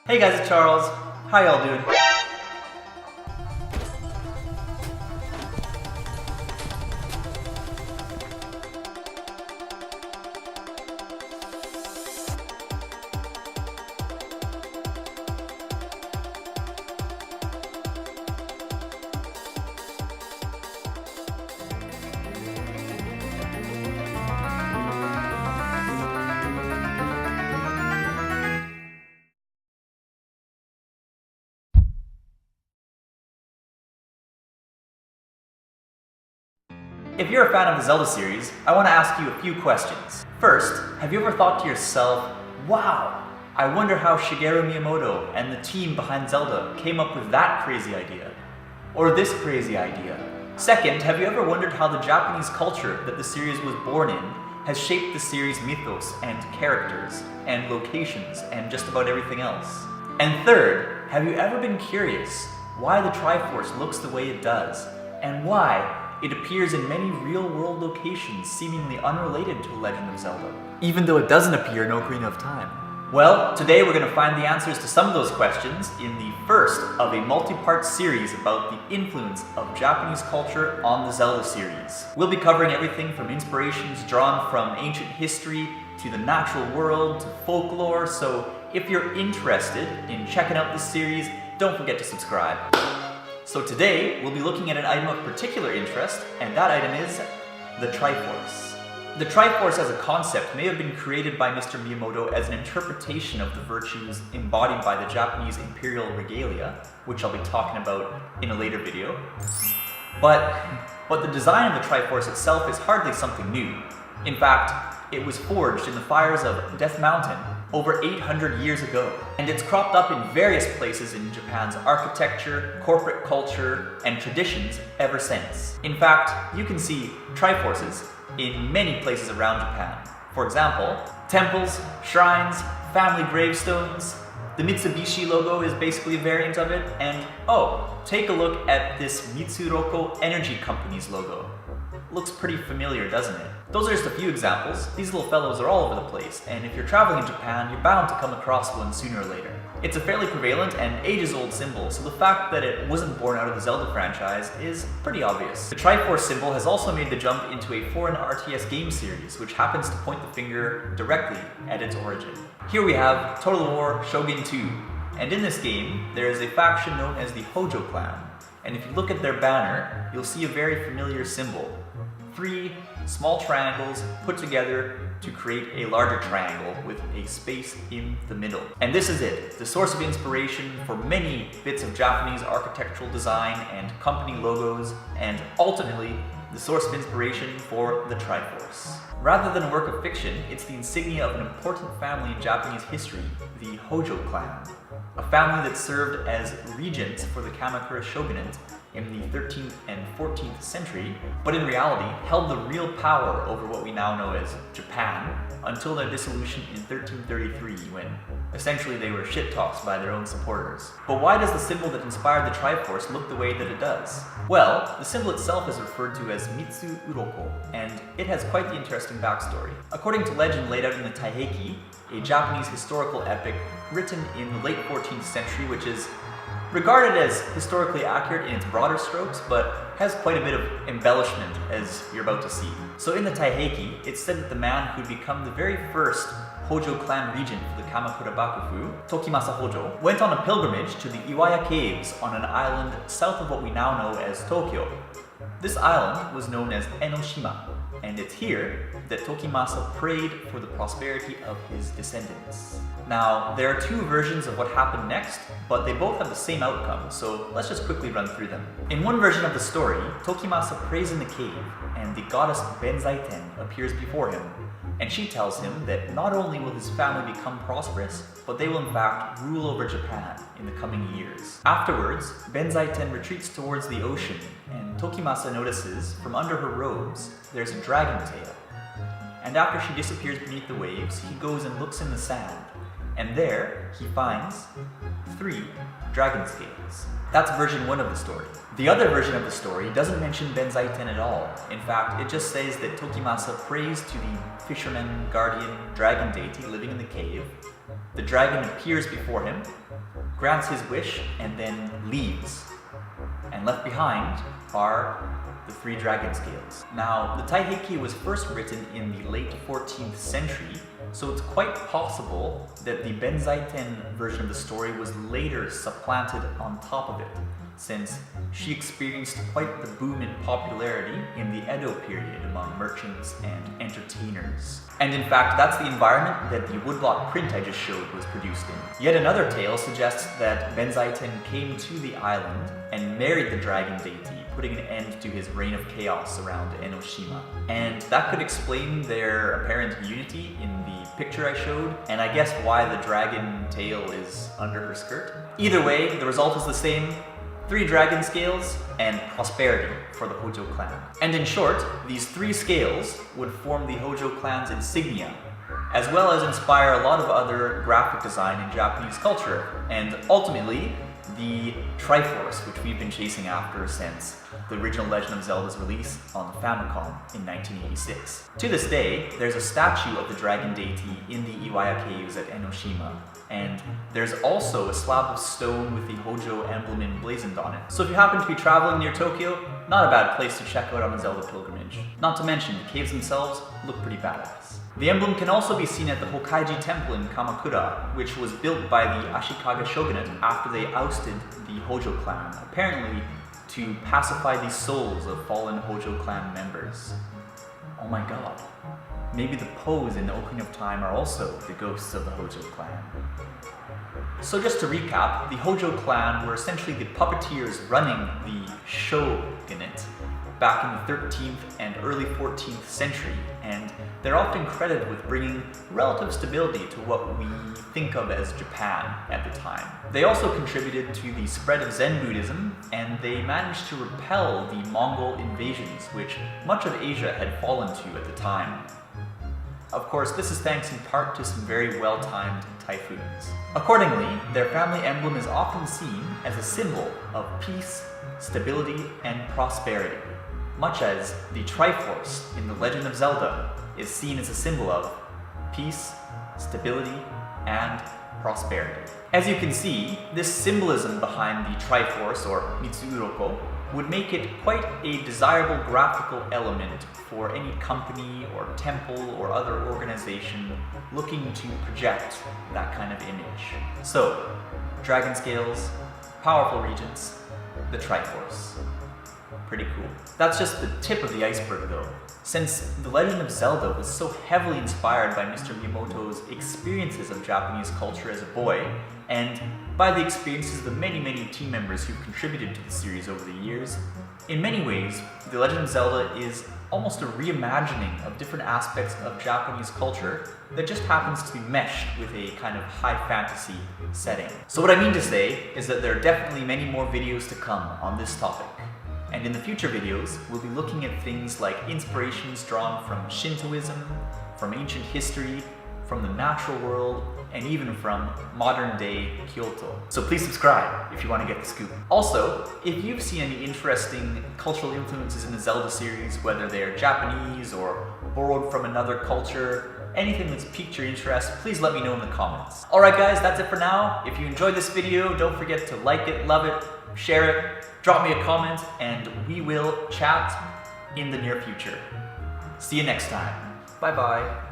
Hey guys, it's Charles. How y'all doing? If you're a fan of the Zelda series, I want to ask you a few questions. First, have you ever thought to yourself, wow, I wonder how Shigeru Miyamoto and the team behind Zelda came up with that crazy idea? Or this crazy idea? Second, have you ever wondered how the Japanese culture that the series was born in has shaped the series' mythos and characters and locations and just about everything else? And third, have you ever been curious why the Triforce looks the way it does and why it appears in many real-world locations seemingly unrelated to Legend of Zelda, even though it doesn't appear in Ocarina of Time? Well, today we're going to find the answers to some of those questions in the first of a multi-part series about the influence of Japanese culture on the Zelda series. We'll be covering everything from inspirations drawn from ancient history to the natural world to folklore, so if you're interested in checking out this series, don't forget to subscribe. So today, we'll be looking at an item of particular interest, and that item is the Triforce. The Triforce as a concept may have been created by Mr. Miyamoto as an interpretation of the virtues embodied by the Japanese imperial regalia, which I'll be talking about in a later video. But the design of the Triforce itself is hardly something new. In fact, it was forged in the fires of Death Mountain over 800 years ago, and it's cropped up in various places in Japan's architecture, corporate culture, and traditions ever since. In fact, you can see Triforces in many places around Japan. For example, temples, shrines, family gravestones. The Mitsubishi logo is basically a variant of it, and oh, take a look at this Mitsuroko Energy Company's logo. Looks pretty familiar, doesn't it? Those are just a few examples. These little fellows are all over the place, and if you're traveling in Japan, you're bound to come across one sooner or later. It's a fairly prevalent and ages-old symbol, so the fact that it wasn't born out of the Zelda franchise is pretty obvious. The Triforce symbol has also made the jump into a foreign RTS game series, which happens to point the finger directly at its origin. Here we have Total War Shogun 2, and in this game, there is a faction known as the Hojo clan, and if you look at their banner, you'll see a very familiar symbol. 3 small triangles put together to create a larger triangle with a space in the middle. And this is it, the source of inspiration for many bits of Japanese architectural design and company logos, and ultimately, the source of inspiration for the Triforce. Rather than a work of fiction, it's the insignia of an important family in Japanese history, the Hojo clan, a family that served as regents for the Kamakura shogunate in the 13th and 14th century, but in reality held the real power over what we now know as Japan until their dissolution in 1333, when essentially they were shit-tossed by their own supporters. But why does the symbol that inspired the Triforce look the way that it does? Well, the symbol itself is referred to as Mitsu Uroko, and it has quite the interesting backstory. According to legend laid out in the Taiheki, a Japanese historical epic written in the late 14th century, which is regarded as historically accurate in its broader strokes, but has quite a bit of embellishment, as you're about to see. So in the Taiheki, it's said that the man who'd become the very first Hojo clan regent for the Kamakura Bakufu, Tokimasa Hojo, went on a pilgrimage to the Iwaya Caves on an island south of what we now know as Tokyo. This island was known as Enoshima, and it's here that Tokimasa prayed for the prosperity of his descendants. Now, there are 2 versions of what happened next, but they both have the same outcome, so let's just quickly run through them. In one version of the story, Tokimasa prays in the cave, and the goddess Benzaiten appears before him, and she tells him that not only will his family become prosperous, but they will in fact rule over Japan in the coming years. Afterwards, Benzaiten retreats towards the ocean, and Tokimasa notices from under her robes there's a dragon tail. And after she disappears beneath the waves, he goes and looks in the sand, and there he finds 3 dragon scales. That's version 1 of the story. The other version of the story doesn't mention Benzaiten at all. In fact, it just says that Tokimasa prays to the fisherman, guardian, dragon deity living in the cave, The dragon appears before him, grants his wish, and then leaves. And left behind are the 3 dragon scales. Now, the Taiheki was first written in the late 14th century, so it's quite possible that the Benzaiten version of the story was later supplanted on top of it, since she experienced quite the boom in popularity in the Edo period among merchants and entertainers. And in fact, that's the environment that the woodblock print I just showed was produced in. Yet another tale suggests that Benzaiten came to the island and married the dragon deity, putting an end to his reign of chaos around Enoshima. And that could explain their apparent unity in the picture I showed, and I guess why the dragon tail is under her skirt. Either way, the result is the same: 3 dragon scales and prosperity for the Hojo clan. And in short, these 3 scales would form the Hojo clan's insignia, as well as inspire a lot of other graphic design in Japanese culture, and ultimately the Triforce, which we've been chasing after since the original Legend of Zelda's release on the Famicom in 1986. To this day, there's a statue of the dragon deity in the Iwaya Caves at Enoshima, and there's also a slab of stone with the Hojo emblem emblazoned on it. So if you happen to be traveling near Tokyo, not a bad place to check out on a Zelda pilgrimage. Not to mention, the caves themselves look pretty badass. The emblem can also be seen at the Hokkaiji Temple in Kamakura, which was built by the Ashikaga shogunate after they ousted the Hojo clan, apparently to pacify the souls of fallen Hojo clan members. Oh my god. Maybe the Poes in the Ocarina of Time are also the ghosts of the Hojo clan. So just to recap, the Hojo clan were essentially the puppeteers running the shogunate back in the 13th and early 14th century, and they're often credited with bringing relative stability to what we think of as Japan at the time. They also contributed to the spread of Zen Buddhism, and they managed to repel the Mongol invasions, which much of Asia had fallen to at the time. Of course, this is thanks in part to some very well-timed typhoons. Accordingly, their family emblem is often seen as a symbol of peace, stability, and prosperity, much as the Triforce in The Legend of Zelda is seen as a symbol of peace, stability, and prosperity. As you can see, this symbolism behind the Triforce, or Mitsuuroko, would make it quite a desirable graphical element for any company or temple or other organization looking to project that kind of image. So, dragon scales, powerful regents, the Triforce. Pretty cool. That's just the tip of the iceberg though. Since The Legend of Zelda was so heavily inspired by Mr. Miyamoto's experiences of Japanese culture as a boy, and by the experiences of the many team members who've contributed to the series over the years, in many ways, The Legend of Zelda is almost a reimagining of different aspects of Japanese culture that just happens to be meshed with a kind of high fantasy setting. So what I mean to say is that there are definitely many more videos to come on this topic. And in the future videos, we'll be looking at things like inspirations drawn from Shintoism, from ancient history, from the natural world, and even from modern-day Kyoto. So please subscribe if you want to get the scoop. Also, if you've seen any interesting cultural influences in the Zelda series, whether they're Japanese or borrowed from another culture, anything that's piqued your interest, please let me know in the comments. Alright guys, that's it for now. If you enjoyed this video, don't forget to like it, love it, share it, drop me a comment, and we will chat in the near future. See you next time. Bye bye.